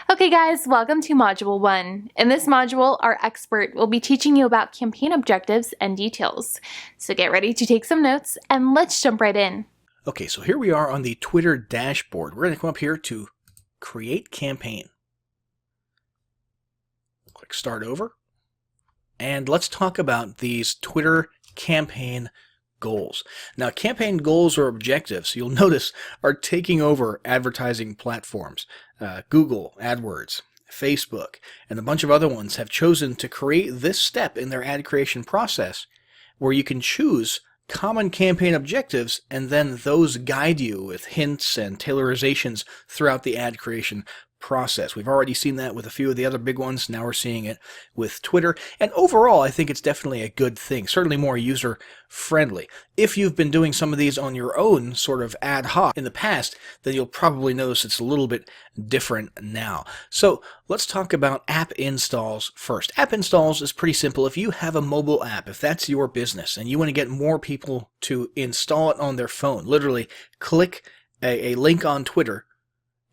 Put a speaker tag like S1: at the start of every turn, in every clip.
S1: Okay guys, welcome to Module 1. In this module, our expert will be teaching you about campaign objectives and details. So get ready to take some notes and let's jump right in.
S2: Okay, so here we are on the Twitter dashboard. We're going to come up here to Create Campaign. Click Start Over. And let's talk about these Twitter campaign goals. Now, campaign goals or objectives, you'll notice, are taking over advertising platforms. Google, AdWords, Facebook, and a bunch of other ones have chosen to create this step in their ad creation process where you can choose common campaign objectives, and then those guide you with hints and tailorizations throughout the ad creation process. We've already seen that with a few of the other big ones. Now we're seeing it with Twitter. And overall, I think it's definitely a good thing, certainly more user-friendly. If you've been doing some of these on your own, sort of ad hoc in the past, then you'll probably notice it's a little bit different now. So let's talk about app installs first. App installs is pretty simple. If you have a mobile app, if that's your business, and you want to get more people to install it on their phone, literally click a link on Twitter,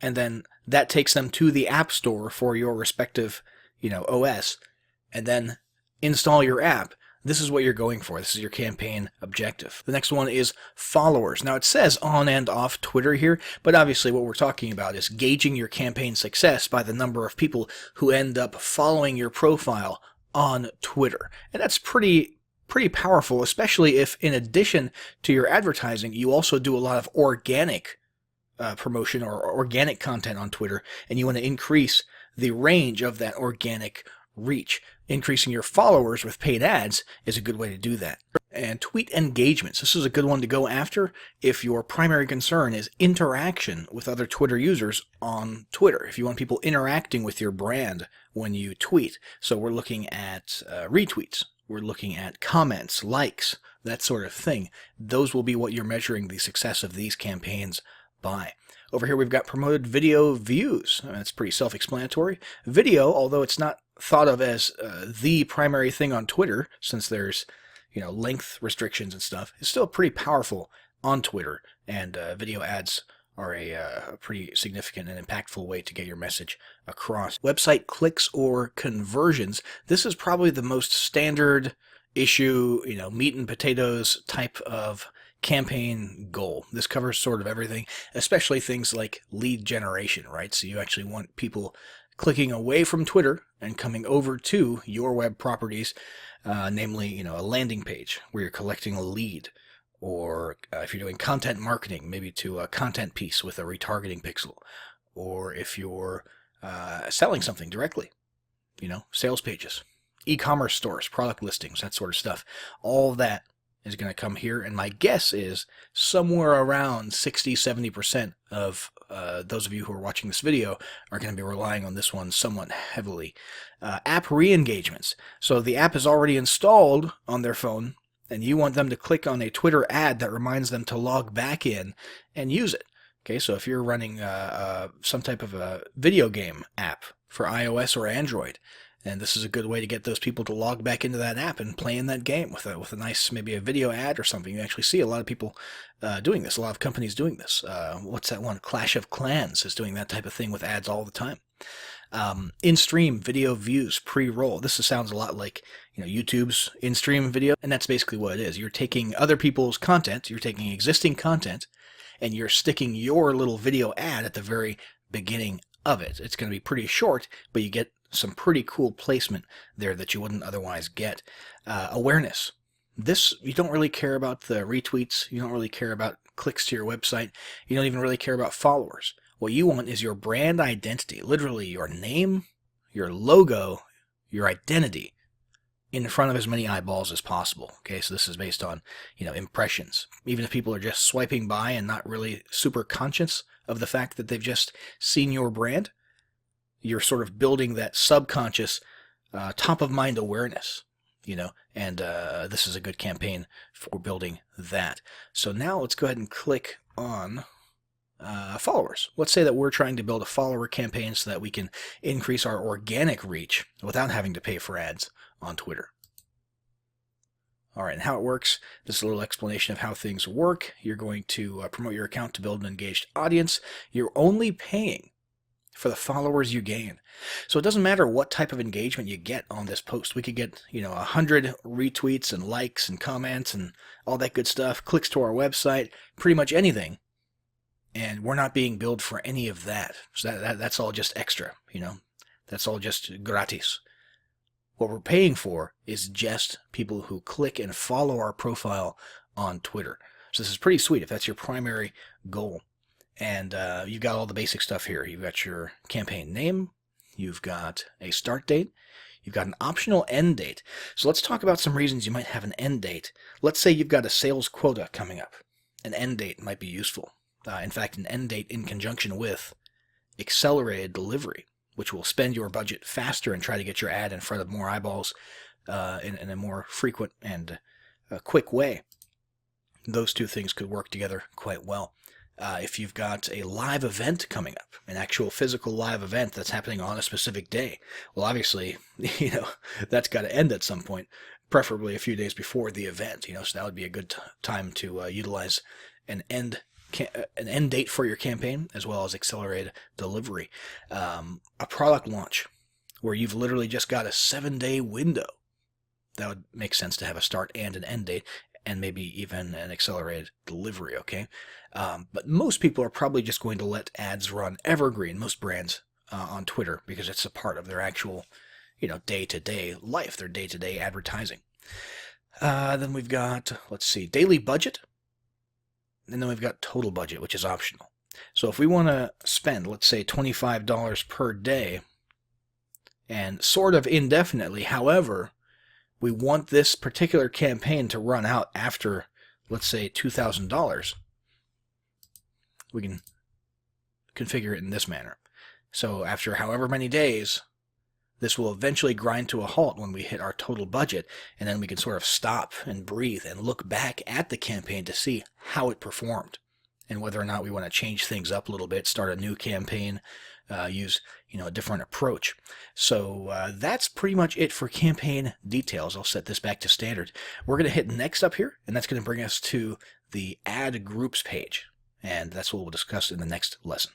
S2: and then that takes them to the App Store for your respective, OS, and then install your app. This is what you're going for. This is your campaign objective. The next one is followers. Now it says on and off Twitter here, but obviously what we're talking about is gauging your campaign success by the number of people who end up following your profile on Twitter. And that's pretty powerful, especially if in addition to your advertising, you also do a lot of organic promotion or organic content on Twitter, and you want to increase the range of that organic reach. Increasing your followers with paid ads is a good way to do that. And tweet engagements. This is a good one to go after if your primary concern is interaction with other Twitter users on Twitter. If you want people interacting with your brand when you tweet. So we're looking at retweets. We're looking at comments, likes, that sort of thing. Those will be what you're measuring the success of these campaigns by. Over here we've got promoted video views. That's pretty self-explanatory. Video, although it's not thought of as the primary thing on Twitter, since there's length restrictions and stuff, is still pretty powerful on Twitter, and video ads are a pretty significant and impactful way to get your message across. Website clicks or conversions. This is probably the most standard issue, meat and potatoes type of campaign goal. This covers sort of everything, especially things like lead generation, right? So you actually want people clicking away from Twitter and coming over to your web properties, namely, a landing page where you're collecting a lead, or if you're doing content marketing, maybe to a content piece with a retargeting pixel, or if you're selling something directly, sales pages, e-commerce stores, product listings, that sort of stuff. All of that is going to come here, and my guess is somewhere around 60-70% of those of you who are watching this video are going to be relying on this one somewhat heavily. App re-engagements. So the app is already installed on their phone, and you want them to click on a Twitter ad that reminds them to log back in and use it. Okay, so if you're running some type of a video game app for iOS or Android, and this is a good way to get those people to log back into that app and play in that game with a nice, maybe a video ad or something. You actually see a lot of people doing this, a lot of companies doing this. What's that one? Clash of Clans is doing that type of thing with ads all the time. In-stream video views pre-roll. This sounds a lot like YouTube's in-stream video, and that's basically what it is. You're taking other people's content, you're taking existing content, and you're sticking your little video ad at the very beginning of it. It's going to be pretty short, but you get some pretty cool placement there that you wouldn't otherwise get. Awareness. This, you don't really care about the retweets. You don't really care about clicks to your website. You don't even really care about followers. What you want is your brand identity, literally your name, your logo, your identity in front of as many eyeballs as possible. Okay, so this is based on, impressions. Even if people are just swiping by and not really super conscious of the fact that they've just seen your brand, you're sort of building that subconscious top-of-mind awareness, and this is a good campaign for building that. So now let's go ahead and click on followers. Let's say that we're trying to build a follower campaign so that we can increase our organic reach without having to pay for ads on Twitter. All right, and how it works, this is a little explanation of how things work. You're going to promote your account to build an engaged audience. You're only paying for the followers you gain. So it doesn't matter what type of engagement you get on this post. We could get, 100 retweets and likes and comments and all that good stuff, clicks to our website, pretty much anything. And we're not being billed for any of that. So that's all just extra, That's all just gratis. What we're paying for is just people who click and follow our profile on Twitter. So this is pretty sweet if that's your primary goal. And you've got all the basic stuff here. You've got your campaign name. You've got a start date. You've got an optional end date. So let's talk about some reasons you might have an end date. Let's say you've got a sales quota coming up. An end date might be useful. In fact, an end date in conjunction with accelerated delivery, which will spend your budget faster and try to get your ad in front of more eyeballs in a more frequent and quick way. Those two things could work together quite well. If you've got a live event coming up, an actual physical live event that's happening on a specific day, well, obviously, that's got to end at some point, preferably a few days before the event, so that would be a good time to utilize an end date for your campaign, as well as accelerated delivery. A product launch where you've literally just got a 7-day window. That would make sense to have a start and an end date, and maybe even an accelerated delivery, okay? But most people are probably just going to let ads run evergreen, most brands, on Twitter, because it's a part of their actual, day-to-day life, their day-to-day advertising. Then we've got, daily budget. And then we've got total budget, which is optional. So if we want to spend, let's say, $25 per day, and sort of indefinitely, however, we want this particular campaign to run out after, let's say, $2,000, we can configure it in this manner. So after however many days, this will eventually grind to a halt when we hit our total budget, and then we can sort of stop and breathe and look back at the campaign to see how it performed and whether or not we want to change things up a little bit, start a new campaign, use a different approach. So that's pretty much it for campaign details. I'll set this back to standard. We're going to hit next up here, and that's going to bring us to the add groups page, and that's what we'll discuss in the next lesson.